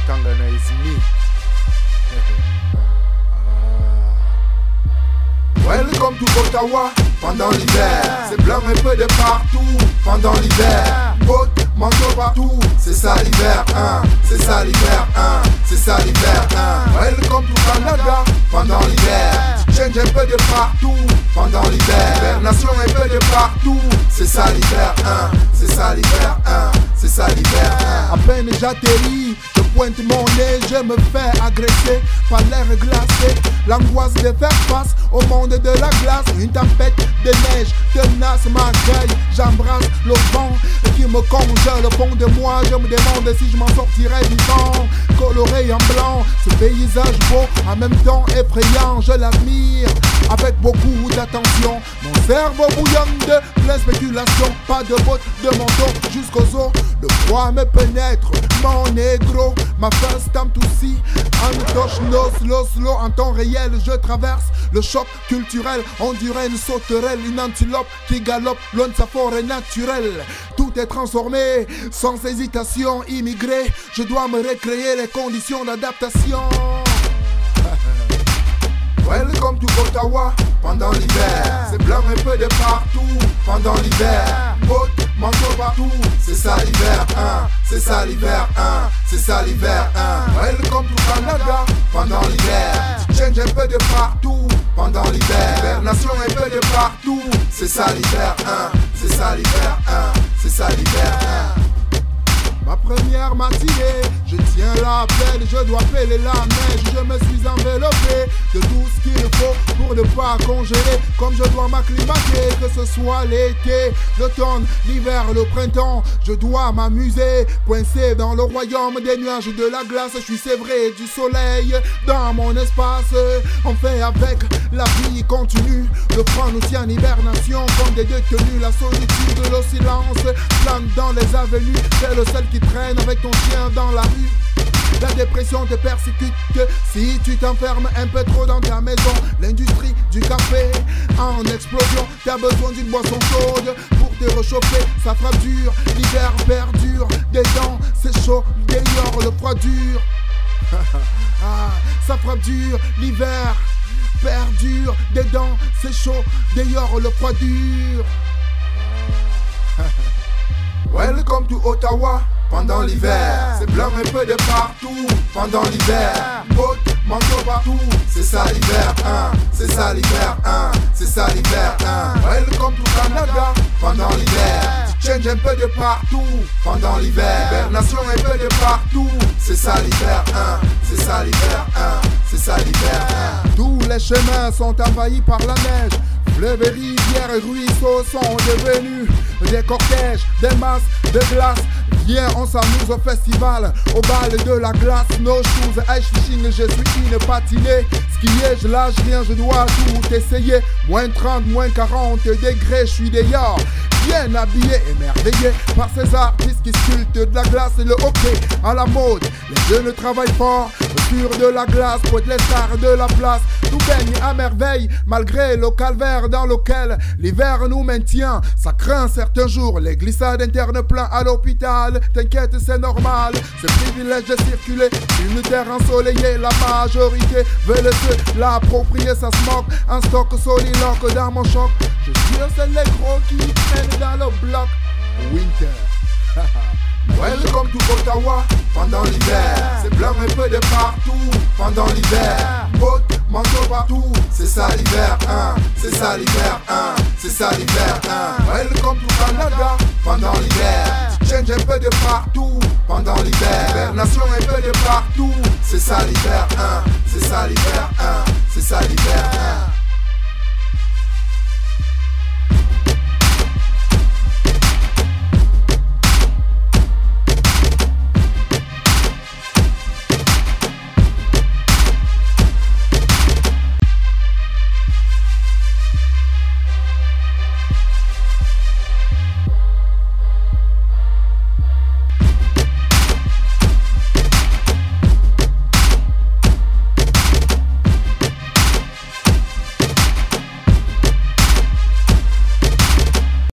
Tangana is me. Welcome to Ottawa pendant l'hiver. C'est blanc un peu de partout pendant l'hiver. Boat, manteau partout, c'est ça l'hiver, hein. C'est ça l'hiver, hein. C'est ça l'hiver, hein. Welcome to Canada pendant l'hiver. Change un peu de partout pendant l'hiver. Hibernation un peu de partout, c'est ça l'hiver, hein. C'est ça l'hiver, hein. C'est ça l'hiver, hein. À peine j'atterris, je pointe mon nez, je me fais agresser par l'air glacé. L'angoisse de faire face au monde de la glace. Une tempête de neige tenace m'accueille. J'embrasse le vent qui me congèle au fond de moi. Je me demande si je m'en sortirai vivant. Coloré en blanc, ce paysage beau, en même temps effrayant. Je l'admire avec beaucoup d'attention. Mon cerveau bouillonne de pleine spéculation. Pas de bottes, de manteau jusqu'aux os. Le froid me pénètre, mon négro. Ma face tente aussi. Un touche slow, en temps réel. Je traverse le choc culturel. On dirait une sauterelle, une antilope qui galope loin de sa forêt naturelle. Tout est transformé, sans hésitation. Immigré, je dois me recréer les conditions d'adaptation. Welcome to Ottawa pendant l'hiver. C'est blanc un peu de partout pendant l'hiver. Boat, manteau partout, c'est ça l'hiver, hein. C'est ça l'hiver, hein. C'est ça l'hiver, hein. Welcome to Canada pendant l'hiver. Change un peu de partout pendant l'hiver. Hibernation un peu de partout, c'est ça l'hiver, hein. C'est ça l'hiver, hein. C'est ça l'hiver, hein. Ma première matinée, je tiens l'appel, je dois peler la neige. Je me suis enveloppé de tout ce qu'il faut pour ne pas congeler. Comme je dois m'acclimater, que ce soit l'été, l'automne, l'hiver, le printemps. Je dois m'amuser, coincé dans le royaume des nuages de la glace. Je suis sévré du soleil dans mon espace. On fait avec, la vie continue. Le froid nous tient en hibernation comme des détenus. La solitude, le silence plane dans les avenues. C'est le seul qui traîne avec ton chien dans la rue. La dépression te persécute si tu t'enfermes un peu trop dans ta maison. L'industrie du café en explosion. T'as besoin d'une boisson chaude pour te réchauffer. Ça frappe dur, l'hiver perdure. Des dents, c'est chaud, dehors le froid dur. Ça frappe dur, l'hiver perdure. Des dents, c'est chaud, dehors le froid dur. Welcome to Ottawa pendant l'hiver. C'est blanc un peu de partout pendant l'hiver. Boat, manteau partout, c'est ça l'hiver, hein. C'est ça l'hiver, hein. C'est ça l'hiver, hein. Welcome to Canada pendant l'hiver. Change un peu de partout pendant l'hiver. Hibernation un peu de partout, c'est ça l'hiver, hein. C'est ça l'hiver, hein. C'est ça l'hiver, hein. Tous les chemins sont envahis par la neige. Fleuves et rivières et ruisseaux sont devenus des cortèges, des masses de glace. Viens, on s'amuse au festival, au bal de la glace. No shoes, ice fishing, je suis une patinée. Skier, je lâche rien, je dois tout essayer. Moins 30, moins 40 degrés, je suis dehors. Bien habillé, émerveillé par ces artistes qui sculptent de la glace et le hockey à la mode. Les jeunes travaillent fort sur de la glace pour être les stars de la place. Nous baigne à merveille malgré le calvaire dans lequel l'hiver nous maintient. Ça craint certains jours les glissades internes plein à l'hôpital. T'inquiète, c'est normal, c'est privilège de circuler. Une terre ensoleillée, la majorité veulent se l'approprier. Ça se moque, un stock soliloque dans mon choc. Je suis c'est les gros qui traînent dans le bloc. Winter. Welcome to Ottawa pendant l'hiver. C'est blanc un peu de partout pendant l'hiver. Boat, manteau partout, c'est ça l'hiver, hein. C'est ça l'hiver, hein. C'est ça l'hiver, hein. Welcome to Canada pendant l'hiver. Change un peu de partout pendant l'hiver. Hibernation un peu de partout, c'est ça l'hiver, hein. C'est ça l'hiver, hein. C'est ça l'hiver, hein.